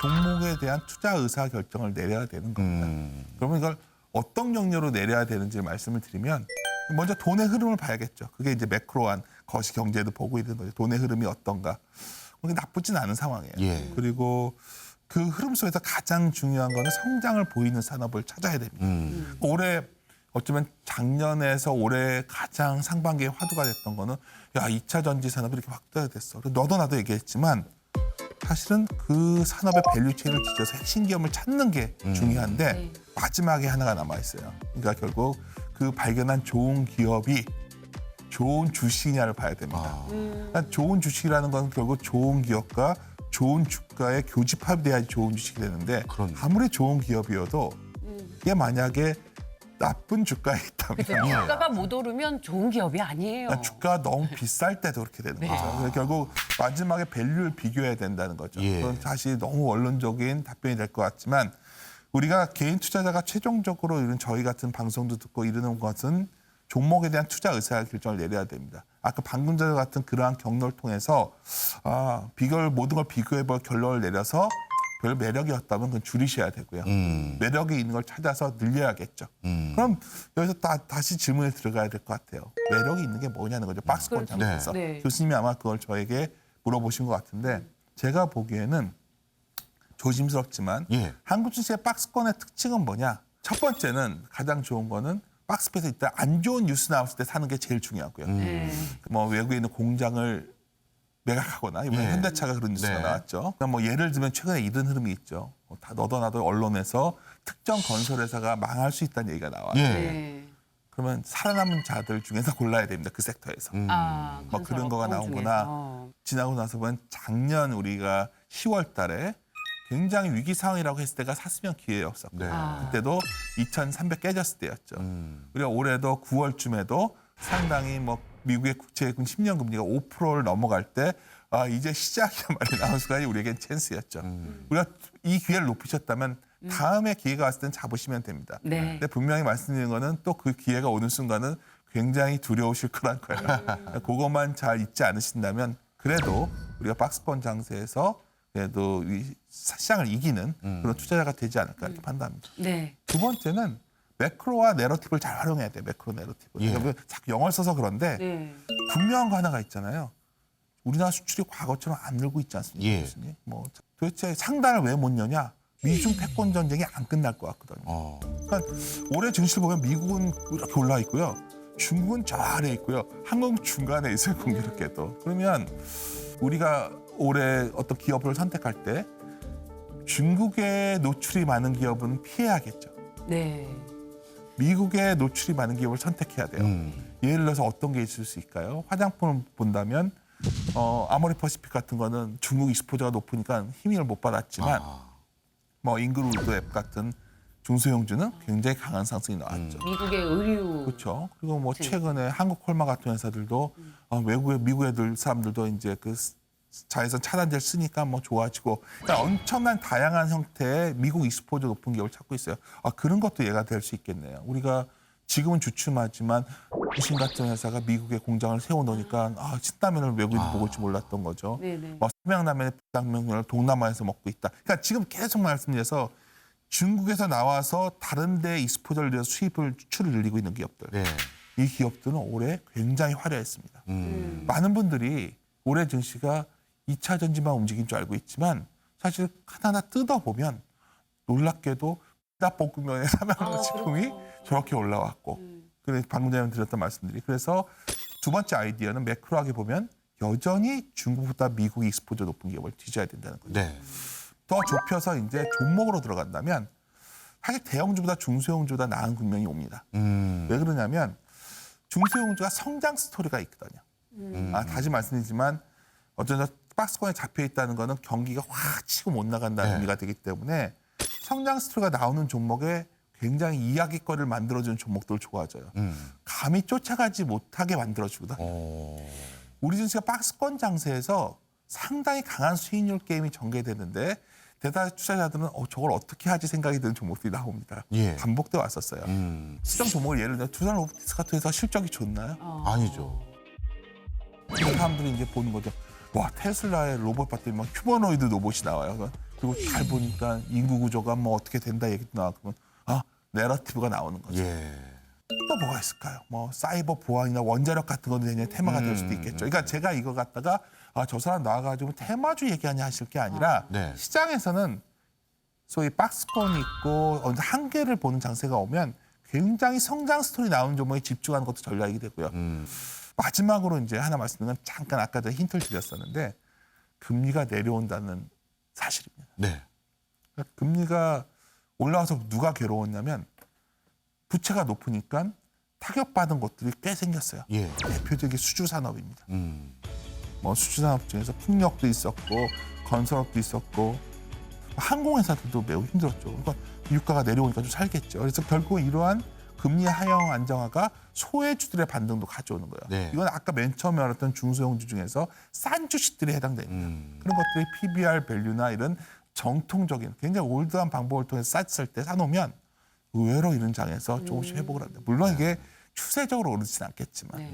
종목에 대한 투자 의사 결정을 내려야 되는 겁니다. 그러면 이걸 어떤 경로로 내려야 되는지 말씀을 드리면 먼저 돈의 흐름을 봐야겠죠. 그게 이제 매크로한 거시 경제도 보고 있는 거죠. 돈의 흐름이 어떤가. 그게 나쁘진 않은 상황이에요. 예. 그리고 그 흐름 속에서 가장 중요한 거는 성장을 보이는 산업을 찾아야 됩니다. 올해 어쩌면 작년에서 올해 가장 상반기에 화두가 됐던 거는 야, 2차 전지 산업이 이렇게 확대됐어. 너도 나도 얘기했지만 사실은 그 산업의 밸류체인을 뒤져서 핵심 기업을 찾는 게 중요한데 네. 마지막에 하나가 남아있어요. 그러니까 결국 그 발견한 좋은 기업이 좋은 주식이냐를 봐야 됩니다. 그러니까 좋은 주식이라는 건 결국 좋은 기업과 좋은 주가의 교집합이 돼야지 좋은 주식이 되는데 그렇네. 아무리 좋은 기업이어도 이게 만약에 나쁜 주가에 있다면 주가가 못 오르면 좋은 기업이 아니에요. 그러니까 주가가 너무 비쌀 때도 그렇게 되는 네. 거죠. 그래서 결국 마지막에 밸류를 비교해야 된다는 거죠. 예. 그건 사실 너무 원론적인 답변이 될 것 같지만 우리가 개인 투자자가 최종적으로 이런 저희 같은 방송도 듣고 이러는 것은 종목에 대한 투자 의사 결정을 내려야 됩니다. 아까 방금 전에 같은 그러한 경로를 통해서 모든 걸 비교해볼 결론을 내려서 별 매력이 없다면 그건 줄이셔야 되고요. 매력이 있는 걸 찾아서 늘려야겠죠. 그럼 여기서 다시 질문에 들어가야 될 것 같아요. 매력이 있는 게 뭐냐는 거죠. 박스권 그렇죠. 장에서 네. 교수님이 아마 그걸 저에게 물어보신 것 같은데 제가 보기에는 조심스럽지만 예. 한국 주식의 박스권의 특징은 뭐냐? 첫 번째는 가장 좋은 거는 박스권에서 일단 안 좋은 뉴스 나왔을 때 사는 게 제일 중요하고요. 네. 뭐 외국에 있는 공장을 매각하거나 이번에 예. 현대차가 그런 뉴스가 네. 나왔죠. 그러니까 뭐 예를 들면 최근에 이런 흐름이 있죠. 다 너도 나도 언론에서 특정 건설회사가 망할 수 있다는 얘기가 나와요. 예. 네. 그러면 살아남은 자들 중에서 골라야 됩니다. 그 섹터에서. 뭐 그런 거가 나오거나 지나고 나서 보면 작년 우리가 10월 달에 굉장히 위기 상황이라고 했을 때가 샀으면 기회였었고 네. 그때도 2,300 깨졌을 때였죠. 우리가 올해도 9월쯤에도 상당히 뭐 미국의 국채금 10년 금리가 5%를 넘어갈 때 이제 시작이야 말이 나온 순간이 우리에겐 찬스였죠. 우리가 이 기회를 놓치셨다면 다음에 기회가 왔을 땐 잡으시면 됩니다. 네. 근데 분명히 말씀드리는 거는 또 그 기회가 오는 순간은 굉장히 두려우실 거란 거예요. 그것만 잘 잊지 않으신다면 그래도 우리가 박스권 장세에서 그래도 이 시장을 이기는 그런 투자자가 되지 않을까 이렇게 판단합니다. 네. 두 번째는 매크로와 내러티브를 잘 활용해야 돼요. 매크로 내러티브. 예. 그러니까 자꾸 영어를 써서 그런데 네. 분명한 거 하나가 있잖아요. 우리나라 수출이 과거처럼 안 늘고 있지 않습니까? 예. 교수님? 뭐 도대체 상단을 왜 못 여냐? 미중 패권 전쟁이 안 끝날 것 같거든요. 그러니까 올해 증시를 보면 미국은 이렇게 올라 있고요. 중국은 저 아래 있고요. 한국은 중간에 있어요. 공교롭게도. 그러면 우리가 올해 어떤 기업을 선택할 때 중국에 노출이 많은 기업은 피해야겠죠. 네. 미국에 노출이 많은 기업을 선택해야 돼요. 예를 들어서 어떤 게 있을 수 있을까요? 화장품을 본다면 아모리퍼시픽 같은 거는 중국 익스포저가 높으니까 힘을 못 받았지만 뭐 잉그루드 앱 같은 중소형주는 굉장히 강한 상승이 나왔죠. 미국의 의류. 그렇죠. 그리고 뭐 최근에 한국콜마 같은 회사들도 미국 애들 사람들도 이제 그 자외선 차단제를 쓰니까 뭐 좋아지고 그러니까 엄청난 다양한 형태의 미국 익스포저 높은 기업을 찾고 있어요. 그런 것도 예가 될 수 있겠네요. 우리가 지금은 주춤하지만 무신 같은 회사가 미국에 공장을 세워놓으니까 신라면을 외국인이 먹을 줄 몰랐던 거죠. 네네. 뭐 삼양라면의 불닭면을 동남아에서 먹고 있다. 그러니까 지금 계속 말씀드려서 중국에서 나와서 다른 데 익스포저를 늘려서 수출을 늘리고 있는 기업들. 네. 이 기업들은 올해 굉장히 화려했습니다. 많은 분들이 올해 증시가 2차 전지만 움직인 줄 알고 있지만 사실 하나하나 뜯어보면 놀랍게도 닭볶음면의 삼양식품이 저렇게 올라왔고 그래서 방금 전에 드렸던 말씀들이 그래서 두 번째 아이디어는 매크로하게 보면 여전히 중국보다 미국이 익스포저 높은 기업을 뒤져야 된다는 거죠. 네. 더 좁혀서 이제 종목으로 들어간다면 사실 대형주보다 중소형주보다 나은 국면이 옵니다. 왜 그러냐면 중소형주가 성장 스토리가 있거든요. 다시 말씀드리지만 어쩌면 박스권에 잡혀 있다는 거는 경기가 확 치고 못 나간다는 네. 의미가 되기 때문에 성장 스토리가 나오는 종목에 굉장히 이야기거리를 만들어주는 종목들을 좋아져요. 감히 쫓아가지 못하게 만들어주거든. 우리 증시가 박스권 장세에서 상당히 강한 수익률 게임이 전개되는데 대다수 투자자들은 저걸 어떻게 하지 생각이 드는 종목들이 나옵니다. 예. 반복돼 왔었어요. 시장 종목을 예를 들어 두산 로보틱스 같은 회사가 실적이 좋나요? 아니죠. 사람들이 이제 보는 거죠. 와 테슬라의 로봇 봤더니 막 휴머노이드 로봇이 나와요. 그리고 잘 보니까 인구 구조가 뭐 어떻게 된다 얘기도 나왔고 내러티브가 나오는 거죠. 예. 또 뭐가 있을까요? 뭐 사이버 보안이나 원자력 같은 것도 내년 테마가 될 수도 있겠죠. 그러니까 제가 이거 갖다가 저 사람 나와가지고 테마주 얘기하냐 하실 게 아니라 네. 시장에서는 소위 박스권이 있고 어느 한계를 보는 장세가 오면 굉장히 성장 스토리 나오는 종목에 집중하는 것도 전략이 되고요. 마지막으로 이제 하나 말씀드리면 잠깐 아까 전에 힌트를 드렸었는데 금리가 내려온다는 사실입니다. 네. 그러니까 금리가 올라와서 누가 괴로웠냐면 부채가 높으니까 타격받은 것들이 꽤 생겼어요. 예. 대표적인 수주 산업입니다. 음. 뭐 수주 산업 중에서 풍력도 있었고 건설업도 있었고 항공회사들도 매우 힘들었죠. 그러니까 유가가 내려오니까 좀 살겠죠. 그래서 결국 이러한 금리 하향 안정화가 소외주들의 반등도 가져오는 거예요. 네. 이건 아까 맨 처음에 말했던 중소형주 중에서 싼 주식들이 해당됩니다. 그런 것들이 PBR 밸류나 이런 정통적인 굉장히 올드한 방법을 통해서 쌌을 때 사놓으면 의외로 이런 장에서 조금씩 회복을 합니다. 물론 이게 추세적으로 오르진 않겠지만. 네.